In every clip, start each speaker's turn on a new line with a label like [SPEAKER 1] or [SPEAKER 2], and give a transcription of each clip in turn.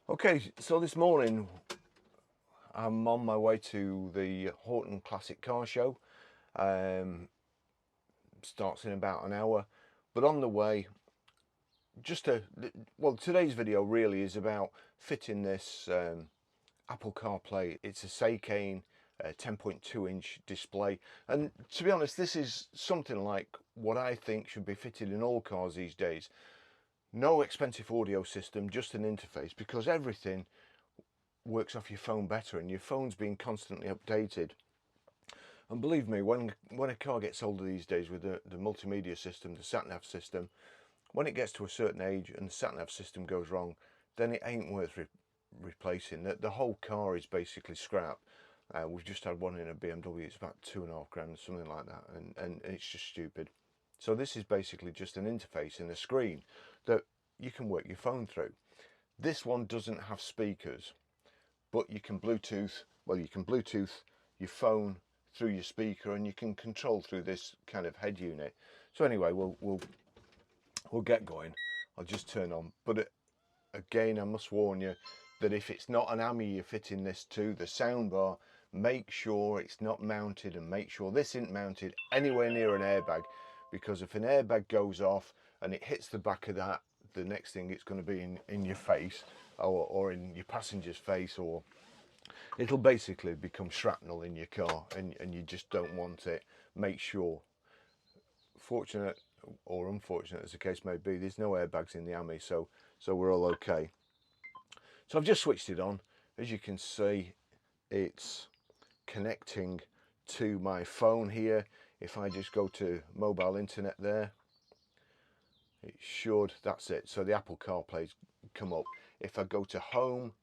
[SPEAKER 1] Okay, so this morning I'm on my way to the Hoghton Classic Car Show. Starts in about an hour, but on the way, today's video really is about fitting this Apple CarPlay. It's a Seicane 10.2-inch display, and to be honest, this is something like what I think should be fitted in all cars these days. No expensive audio system, just an interface, because everything works off your phone better, and your phone's being constantly updated. And believe me, when a car gets older these days with the multimedia system, the sat-nav system, when it gets to a certain age and the sat-nav system goes wrong, then it ain't worth replacing. The whole car is basically scrap. We've just had one in a BMW. It's about 2.5 grand, something like that, and it's just stupid. So this is basically just an interface and a screen that you can work your phone through. This one doesn't have speakers, but you can Bluetooth your phone through your speaker, and you can control through this kind of head unit. So anyway, we'll get going. I'll just turn on, but again, I must warn you that if it's not an Ami you're fitting this to, the soundbar, make sure it's not mounted, and make sure this isn't mounted anywhere near an airbag, because if an airbag goes off and it hits the back of that, the next thing it's going to be in your face, or in your passenger's face, or it'll basically become shrapnel in your car, and you just don't want it. Make sure, fortunate or unfortunate as the case may be, there's no airbags in the Ami, so we're all okay. So I've just switched it on. As you can see, it's connecting to my phone here. If I just go to mobile internet there, it should, that's it. So the Apple CarPlay's come up. If I go to home,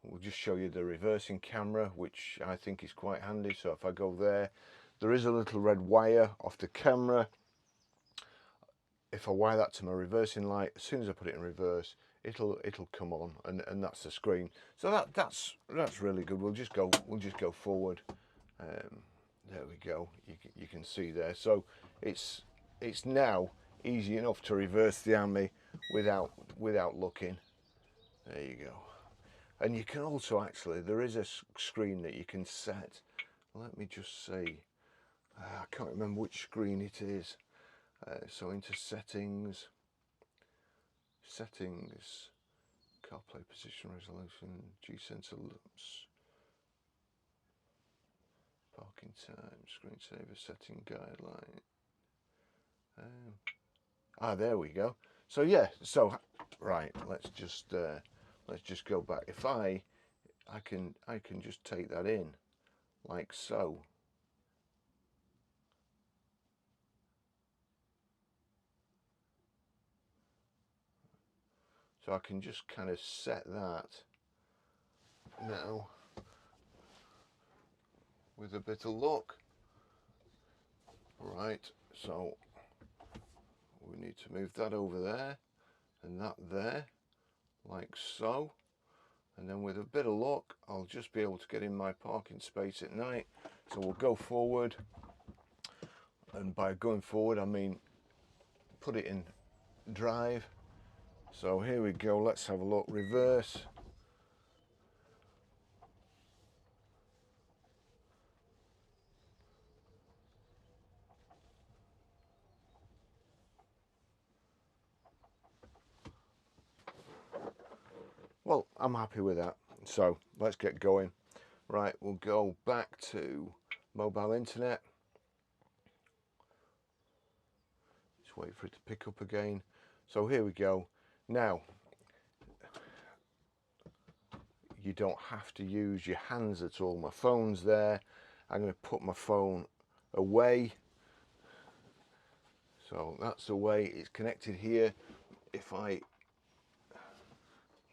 [SPEAKER 1] we'll just show you the reversing camera, which I think is quite handy. So if I go there, there is a little red wire off the camera. If I wire that to my reversing light, as soon as I put it in reverse, it'll come on, and that's the screen. So that's really good. We'll just go forward. There we go. You can see there. So it's now easy enough to reverse the Ami without looking. There you go. And you can also actually, there is a screen that you can set. Let me just see. I can't remember which screen it is. So into settings, CarPlay position resolution, G-sensor loops, parking time, screensaver setting guideline. There we go. So yeah, so right, let's just go back. If I can just take that in like so. So I can just kind of set that now with a bit of luck. Right, so we need to move that over there and that there, like so. And then with a bit of luck, I'll just be able to get in my parking space at night. So we'll go forward. And by going forward, I mean put it in drive. So here we go, let's have a look. Reverse. Well, I'm happy with that. So let's get going. Right, we'll go back to mobile internet. Just wait for it to pick up again. So here we go. Now, you don't have to use your hands at all. My phone's there. I'm going to put my phone away. So that's away. It's connected here. If I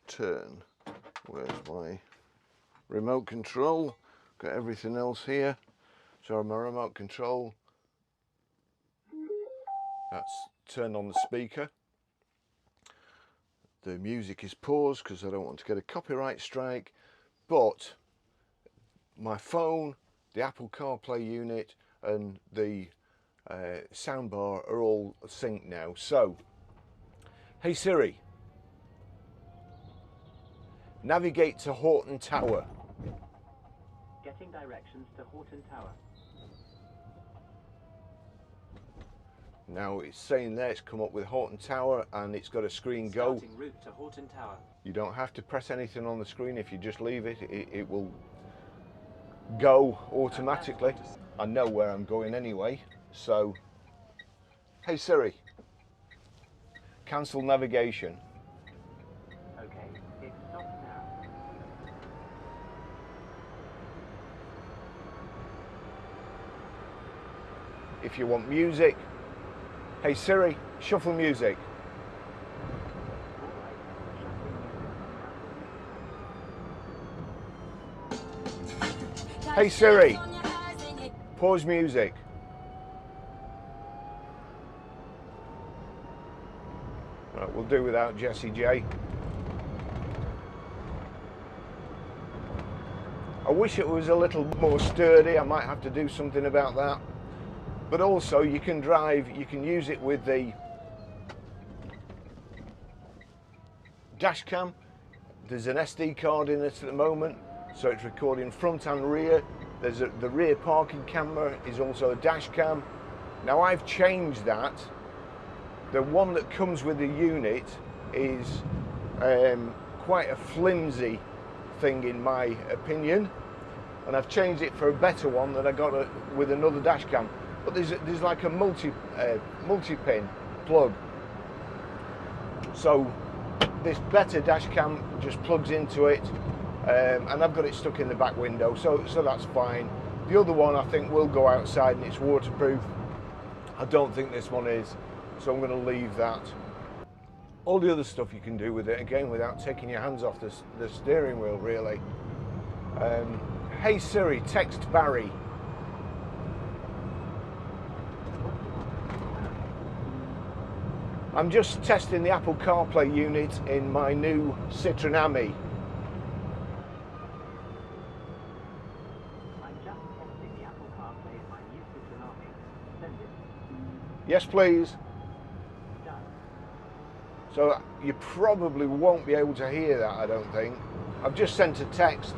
[SPEAKER 1] turn, where's my remote control? Got everything else here. So my remote control, that's turned on the speaker. The music is paused because I don't want to get a copyright strike, but my phone, the Apple CarPlay unit, and the soundbar are all synced now. So, hey Siri, Navigate to Hoghton Tower.
[SPEAKER 2] Getting directions to Hoghton Tower.
[SPEAKER 1] Now it's saying there it's come up with Hoghton Tower and it's got a screen go.
[SPEAKER 2] Starting route to Hoghton Tower.
[SPEAKER 1] You don't have to press anything on the screen. If you just leave it, it will go automatically. I know where I'm going anyway, so hey Siri, cancel navigation.
[SPEAKER 2] Okay, it stops now.
[SPEAKER 1] If you want music, hey Siri, shuffle music. Hey Siri, pause music. Right, we'll do without Jessie J. I wish it was a little more sturdy. I might have to do something about that. But also you can drive, you can use it with the dash cam. There's an SD card in it at the moment, so it's recording front and rear. There's the rear parking camera is also a dash cam. Now I've changed that. The one that comes with the unit is quite a flimsy thing in my opinion, and I've changed it for a better one that I got with another dash cam. But there's like a multi-pin plug, so this better dash cam just plugs into it, and I've got it stuck in the back window, so that's fine. The other one I think will go outside and it's waterproof. I don't think this one is, so I'm going to leave that. All the other stuff you can do with it, again, without taking your hands off the steering wheel, really. Hey Siri, text Barry. I'm just testing the Apple CarPlay unit in my new Citroen Ami.
[SPEAKER 2] I'm just testing the Apple CarPlay in my new Citroen Ami. Send it.
[SPEAKER 1] Yes, please.
[SPEAKER 2] Done.
[SPEAKER 1] So you probably won't be able to hear that, I don't think. I've just sent a text,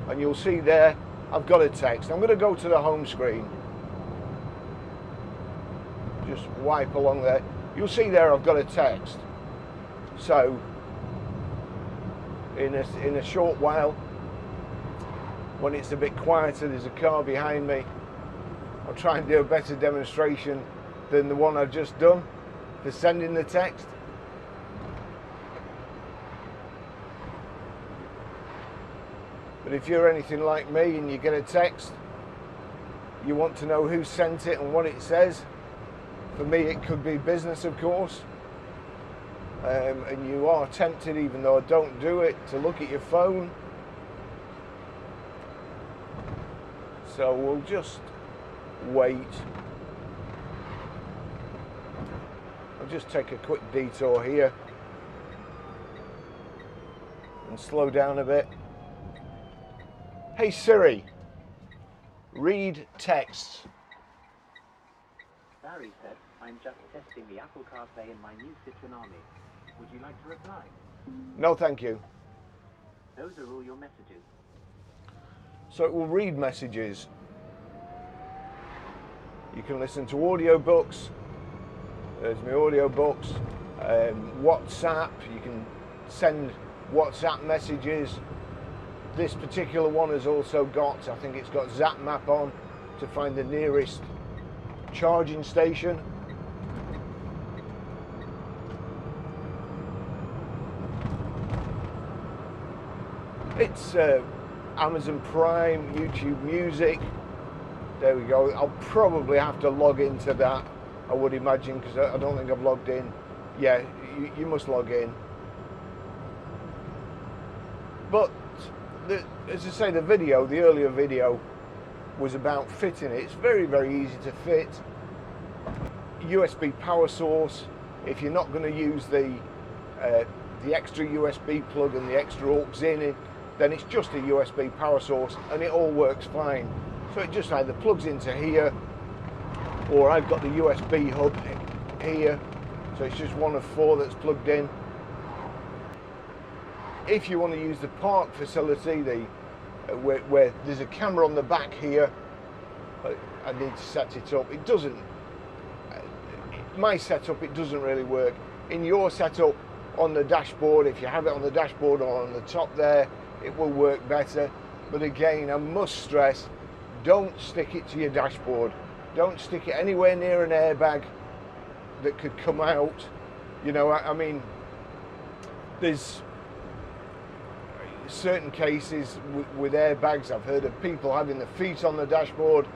[SPEAKER 1] and you'll see there I've got a text. I'm going to go to the home screen. Just wipe along there. You'll see there I've got a text. So in a short while, when it's a bit quieter, there's a car behind me, I'll try and do a better demonstration than the one I've just done for sending the text. But if you're anything like me and you get a text, you want to know who sent it and what it says. For me, it could be business, of course, and you are tempted, even though I don't do it, to look at your phone. So we'll just wait. I'll just take a quick detour here and slow down a bit. Hey Siri, read texts.
[SPEAKER 2] Barry said, I'm just testing the Apple CarPlay in my new Citroen Ami. Would you like to reply?
[SPEAKER 1] No, thank you.
[SPEAKER 2] Those are all your messages.
[SPEAKER 1] So it will read messages. You can listen to audiobooks. There's my audiobooks. WhatsApp, you can send WhatsApp messages. This particular one has also got, I think it's got Zap Map on to find the nearest charging station. It's Amazon Prime, YouTube Music. There we go. I'll probably have to log into that, I would imagine, because I don't think I've logged in. Yeah, you must log in. But as I say, the earlier video was about fitting it. It's very, very easy to fit. USB power source. If you're not going to use the extra USB plug and the extra aux in, then it's just a USB power source and it all works fine. So it just either plugs into here, or I've got the USB hub here, so it's just one of 4 that's plugged in. if you want to use the park facility, where there's a camera on the back here, I need to set it up. It doesn't, my setup, it doesn't really work. In your setup on the dashboard, if you have it on the dashboard or on the top there, it will work better. But again, I must stress, don't stick it to your dashboard. Don't stick it anywhere near an airbag that could come out. You know, I mean, there's certain cases with airbags. I've heard of people having their feet on the dashboard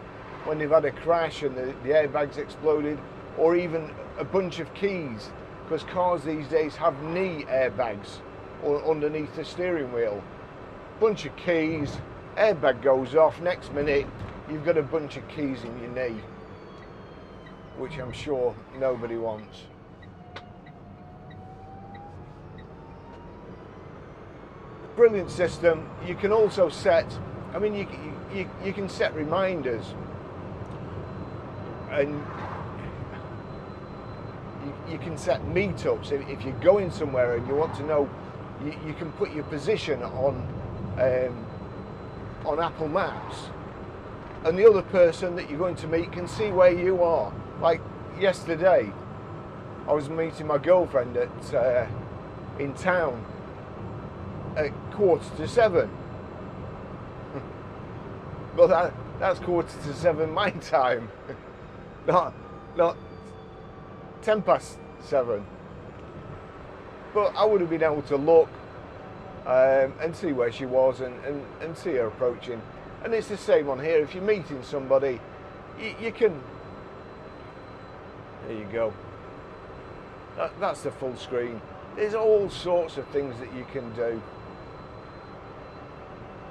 [SPEAKER 1] when they've had a crash and the airbags exploded, or even a bunch of keys, because cars these days have knee airbags or underneath the steering wheel. Bunch of keys, airbag goes off, next minute you've got a bunch of keys in your knee, which I'm sure nobody wants. Brilliant system. You can also set, I mean, you can set reminders, and you can set meetups. If you're going somewhere and you want to know, you can put your position on Apple Maps, and the other person that you're going to meet can see where you are. Like yesterday, I was meeting my girlfriend in town at 7:15. Well, that's 7:15 my time, not 7:10. But I would have been able to look and see where she was and see her approaching. And it's the same on here. If you're meeting somebody, you can. There you go. That's the full screen. There's all sorts of things that you can do.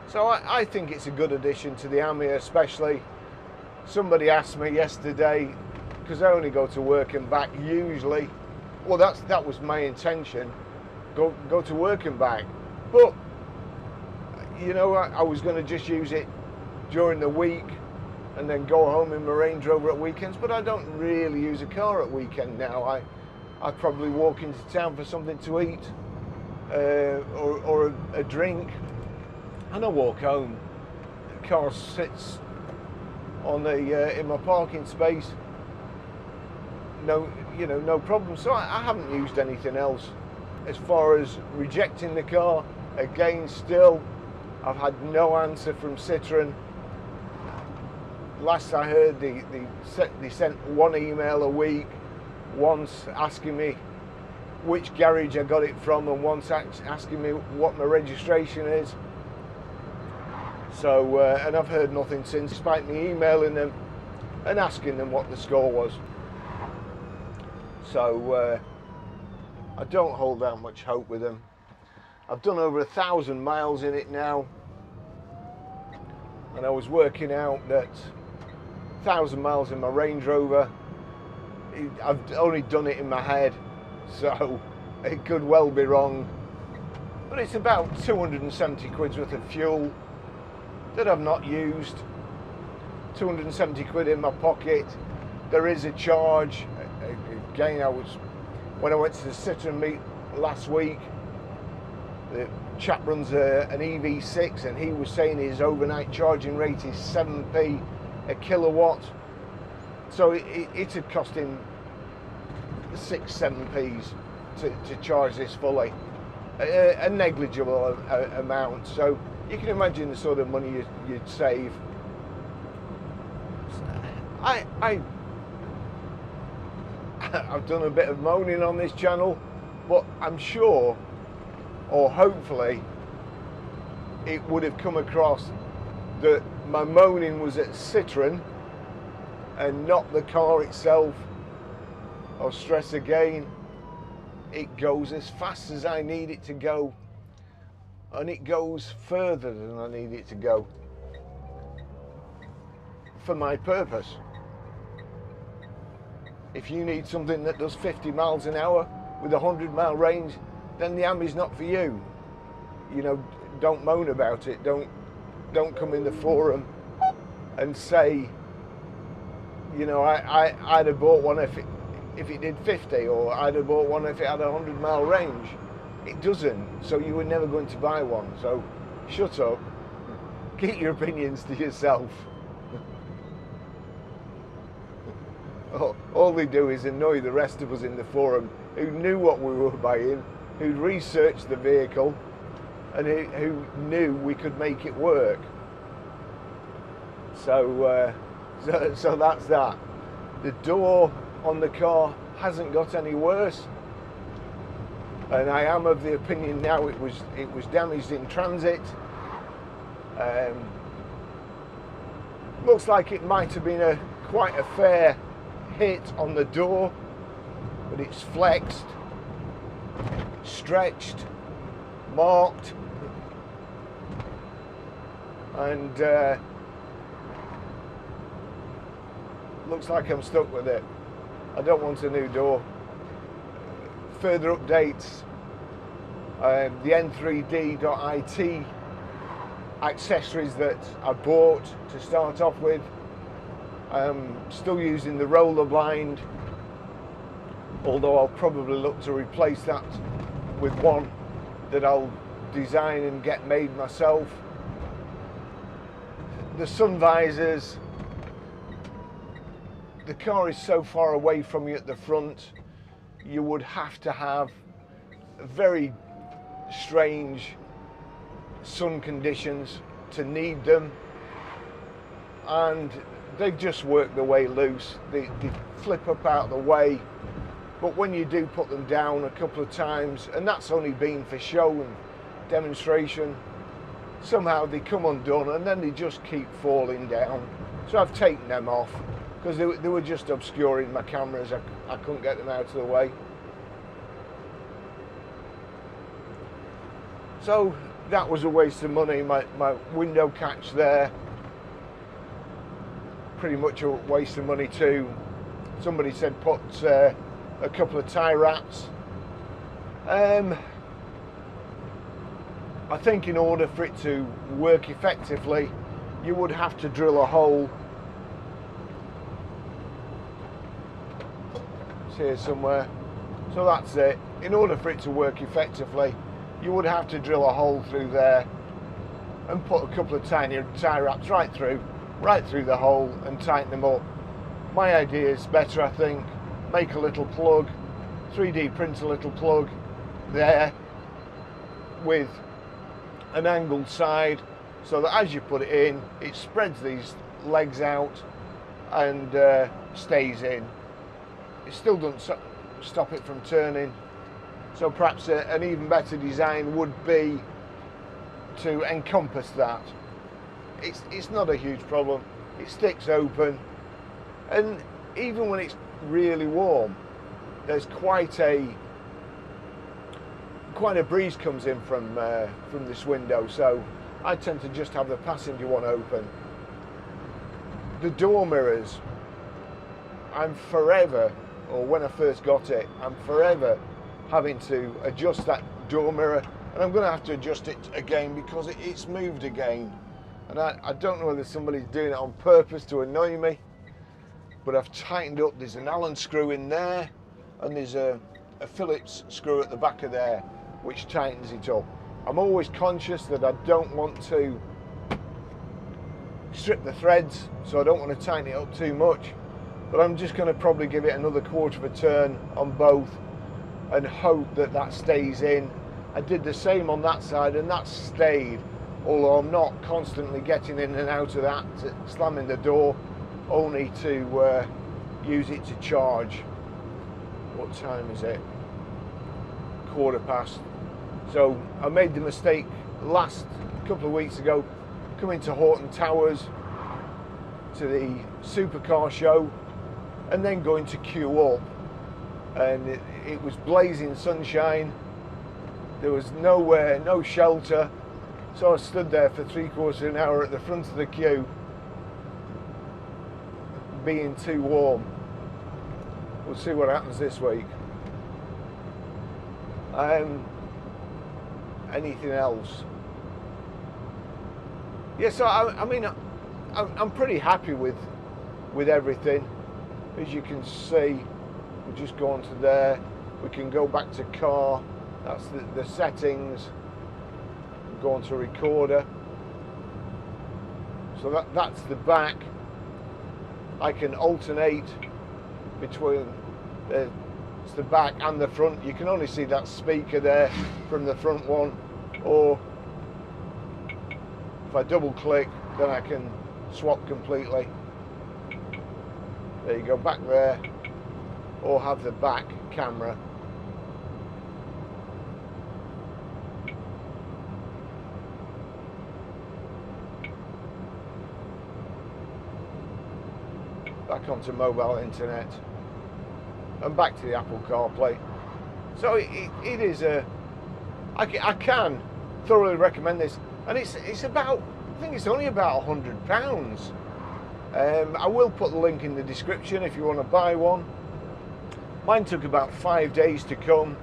[SPEAKER 1] So I think it's a good addition to the Ami, especially. Somebody asked me yesterday, because I only go to work and back usually. Well, that was my intention, go to work and back. But you know, I was going to just use it during the week and then go home in my Range Rover at weekends. But I don't really use a car at weekend now. I probably walk into town for something to eat or a drink, and I walk home. The car sits on the in my parking space. No, you know, no problem. So I haven't used anything else. As far as rejecting the car, again, still, I've had no answer from Citroen. Last I heard, they sent one email a week, once asking me which garage I got it from, and once asking me what my registration is. So, and I've heard nothing since, despite me emailing them and asking them what the score was. So, I don't hold out much hope with them. I've done over 1,000 miles in it now, and I was working out that 1,000 miles in my Range Rover, I've only done it in my head, so it could well be wrong. But it's about 270 quid's worth of fuel that I've not used. 270 quid in my pocket. There is a charge. Again, when I went to the Citroen meet last week, the chap runs an EV6, and he was saying his overnight charging rate is 7p a kilowatt. So it had cost him 6-7p's to charge this fully, a negligible amount. So you can imagine the sort of money you'd save. I've done a bit of moaning on this channel, but I'm sure, or hopefully, it would have come across that my moaning was at Citroen and not the car itself. I'll stress again, it goes as fast as I need it to go, and it goes further than I need it to go for my purpose. If you need something that does 50 miles an hour with a 100-mile range, then the Ami's not for you. You know, don't moan about it. Don't come in the forum and say, you know, I'd have bought one if it did 50, or I'd have bought one if it had a 100-mile range. It doesn't, so you were never going to buy one. So shut up, keep your opinions to yourself. All they do is annoy the rest of us in the forum who knew what we were buying, who researched the vehicle, and who knew we could make it work. So that's that. The door on the car hasn't got any worse, and I am of the opinion now it was damaged in transit. Looks like it might have been quite a fair hit on the door, but it's flexed, stretched, marked, and looks like I'm stuck with it. I don't want a new door. Further updates, the N3D.IT accessories that I bought to start off with. I'm still using the roller blind, although I'll probably look to replace that with one that I'll design and get made myself. The sun visors, the car is so far away from you at the front, you would have to have very strange sun conditions to need them, and they just work their way loose. They flip up out of the way, but when you do put them down a couple of times, and that's only been for show and demonstration, somehow they come undone and then they just keep falling down. So I've taken them off because they were just obscuring my cameras. I couldn't get them out of the way. So that was a waste of money. My window catch there, pretty much a waste of money too. Somebody said put a couple of tie wraps. I think in order for it to work effectively, you would have to drill a hole. It's here somewhere. So that's it. In order for it to work effectively, you would have to drill a hole through there and put a couple of tiny tie wraps right through the hole and tighten them up. My idea is better, I think. Make a little plug, 3D print a little plug there with an angled side, so that as you put it in, it spreads these legs out and stays in. It still doesn't stop it from turning. So perhaps an even better design would be to encompass that. It's not a huge problem. It sticks open, and even when it's really warm, there's quite a breeze comes in from this window. So I tend to just have the passenger one open. The door mirrors, I'm forever, or when I first got it, I'm forever having to adjust that door mirror, and I'm going to have to adjust it again because it's moved again. And I don't know whether somebody's doing it on purpose to annoy me, but I've tightened up. There's an Allen screw in there, and there's a Phillips screw at the back of there, which tightens it up. I'm always conscious that I don't want to strip the threads, so I don't want to tighten it up too much, but I'm just going to probably give it another quarter of a turn on both and hope that that stays in. I did the same on that side and that stayed, although I'm not constantly getting in and out of that, slamming the door, only to use it to charge. What time is it? 1:15. So I made the mistake last couple of weeks ago, coming to Hoghton Towers to the supercar show and then going to queue up, and it was blazing sunshine. There was nowhere, no shelter, so I stood there for 3/4 of an hour at the front of the queue, being too warm. We'll see what happens this week. Anything else? Yes, yeah, so I mean, I'm pretty happy with everything. As you can see, we'll just go on to there. We can go back to car. That's the settings. Go on to recorder. So that's the back. I can alternate between it's the back and the front. You can only see that speaker there from the front one, or if I double click, then I can swap completely. There you go, back there, or have the back camera. Back onto mobile internet, and back to the Apple CarPlay. So it is I can thoroughly recommend this, and it's about, I think it's only about £100. I will put the link in the description if you want to buy one. Mine took about 5 days to come.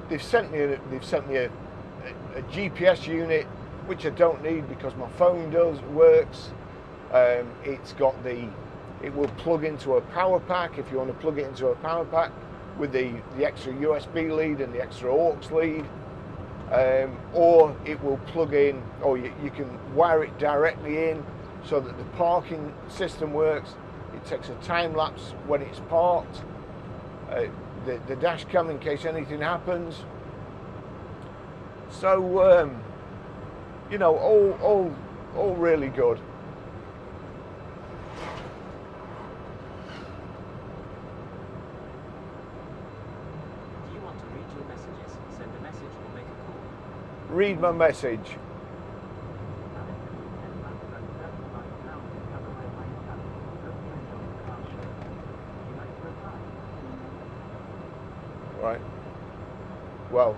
[SPEAKER 1] They've sent me a GPS unit, which I don't need because my phone works. It will plug into a power pack if you want to plug it into a power pack with the extra USB lead and the extra aux lead, or it will plug in, or you can wire it directly in so that the parking system works. It takes a time lapse when it's parked, the dash cam in case anything happens. So you know, all really good. Read my message. Right. Well,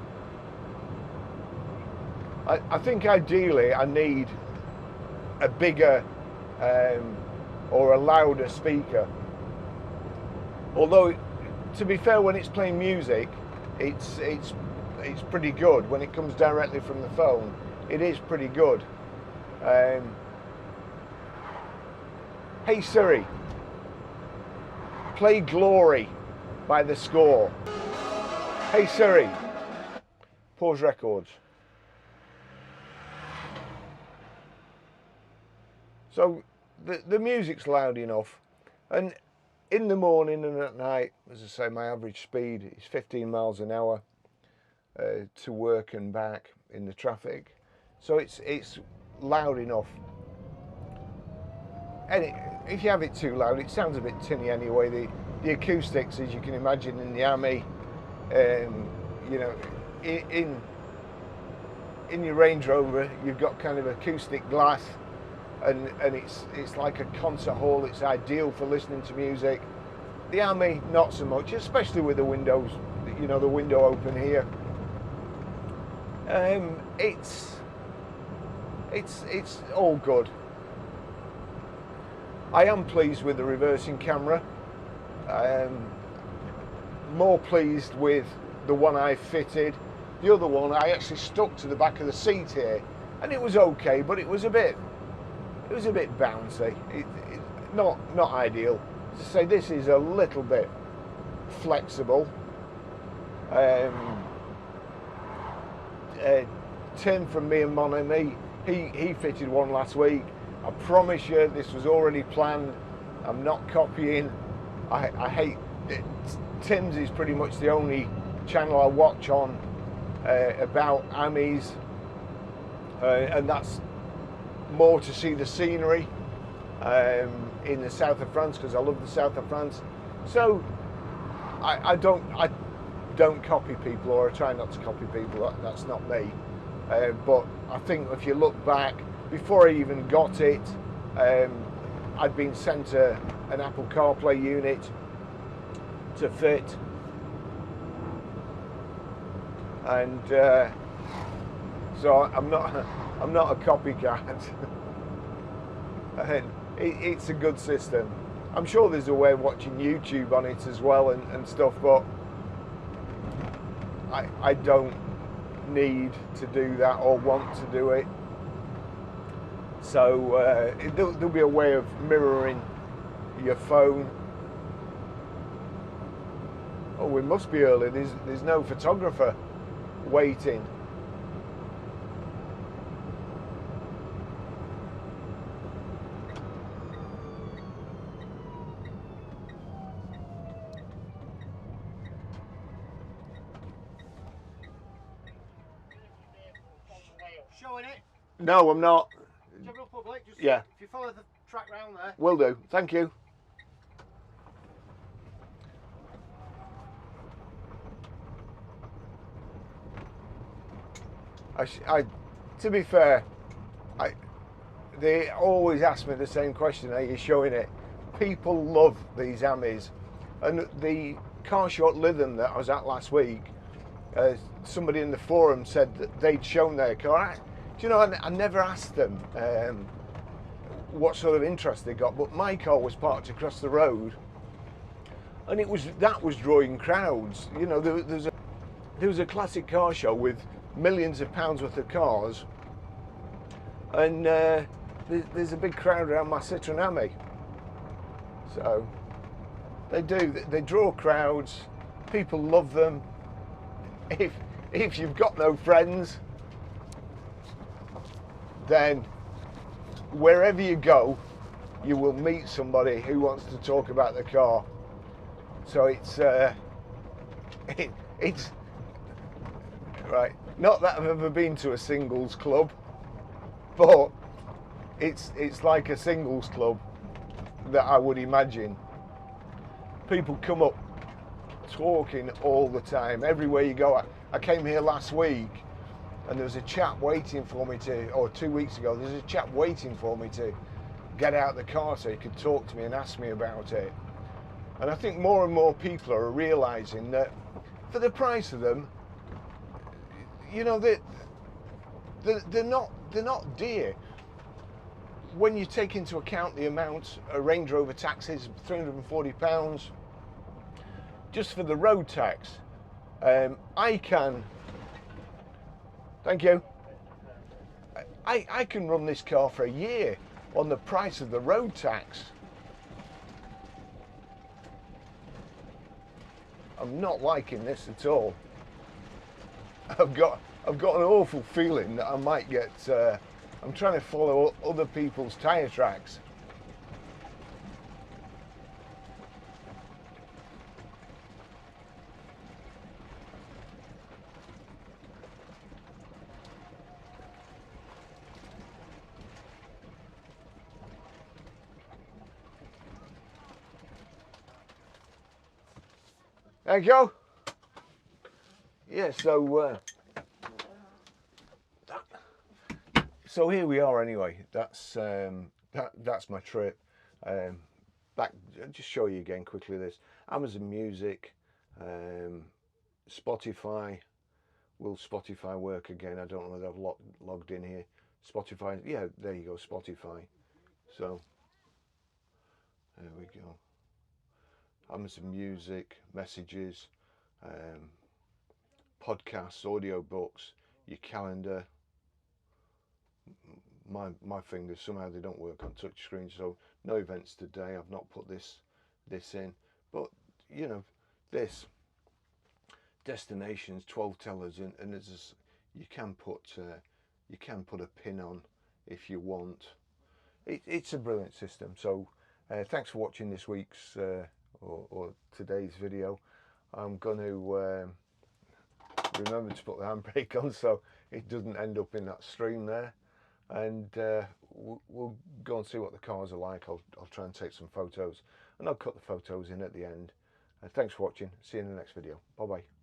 [SPEAKER 1] I think ideally I need a bigger or a louder speaker. Although, to be fair, when it's playing music, it's pretty good. When it comes directly from the phone, it is pretty good. Hey Siri, play Glory by The Score. Hey Siri, pause records. So the music's loud enough, and in the morning and at night, as I say, my average speed is 15 miles an hour. To work and back in the traffic, so it's loud enough. And if you have it too loud, it sounds a bit tinny anyway. The acoustics, as you can imagine, in the Ami, you know, in your Range Rover, you've got kind of acoustic glass, and it's like a concert hall. It's ideal for listening to music. The Ami, not so much, especially with the windows, you know, the window open here. It's all good. I am pleased with the reversing camera. More pleased with the one I fitted. The other one I actually stuck to the back of the seat here, and it was okay, but it was a bit bouncy. Not ideal. As I say, this is a little bit flexible. Tim from Me and Mon Ami, he fitted one last week. I promise you, this was already planned. I'm not copying. I hate it. Tim's is pretty much the only channel I watch on about Amis, and that's more to see the scenery in the south of France, because I love the south of France. So I don't copy people, or I try not to copy people. That's not me. But I think if you look back, before I even got it, I'd been sent an Apple CarPlay unit to fit, and so I'm not a copycat. And it's a good system. I'm sure there's a way of watching YouTube on it as well and stuff, but I don't need to do that or want to do it. So there'll be a way of mirroring your phone. Oh, we must be early. There's no photographer. waiting.
[SPEAKER 3] Showing it.
[SPEAKER 1] No, I'm not.
[SPEAKER 3] General public, just
[SPEAKER 1] Yeah.
[SPEAKER 3] if you follow the track round there.
[SPEAKER 1] Will do. Thank you. To be fair, they always ask me the same question. Are you showing it? People love these Amis, and the car show at Lytham that I was at last week. Somebody in the forum said that they'd shown their car. Do you know? I never asked them what sort of interest they got, but my car was parked across the road, and that was drawing crowds. You know, there was a classic car show with millions of pounds worth of cars, and there's a big crowd around my Citroen Ami. So they draw crowds. People love them. If you've got no friends, then wherever you go, you will meet somebody who wants to talk about the car. So it's right. Not that I've ever been to a singles club, but it's like a singles club that I would imagine. People come up talking all the time, everywhere you go. I came here last week and there was a chap waiting for me or 2 weeks ago, there's a chap waiting for me to get out the car so he could talk to me and ask me about it. And I think more and more people are realising that for the price of them, you know, they're not dear. When you take into account the amount a Range Rover tax is, £340, just for the road tax, I can run this car for a year on the price of the road tax. I'm not liking this at all. I've got an awful feeling that I might get. I'm trying to follow other people's tyre tracks. There you go. Yeah, so here we are anyway. That's my trip. Back, I'll just show you again quickly this. Amazon Music, Spotify. Will Spotify work again? I don't know whether I've logged in here. Spotify, yeah, there you go, Spotify. So, there we go. Amazon Music, messages, podcasts, audio books, your calendar. My fingers, somehow they don't work on touch screen, so no events today. I've not put this in, but you know, this destinations, 12 tellers, and there's you can put a pin on if you want. It's a brilliant system. So thanks for watching this week's or today's video. I'm going to remember to put the handbrake on so it doesn't end up in that stream there, and we'll go and see what the cars are like. I'll try and take some photos, and I'll cut the photos in at the end. Thanks for watching. See you in the next video. Bye bye.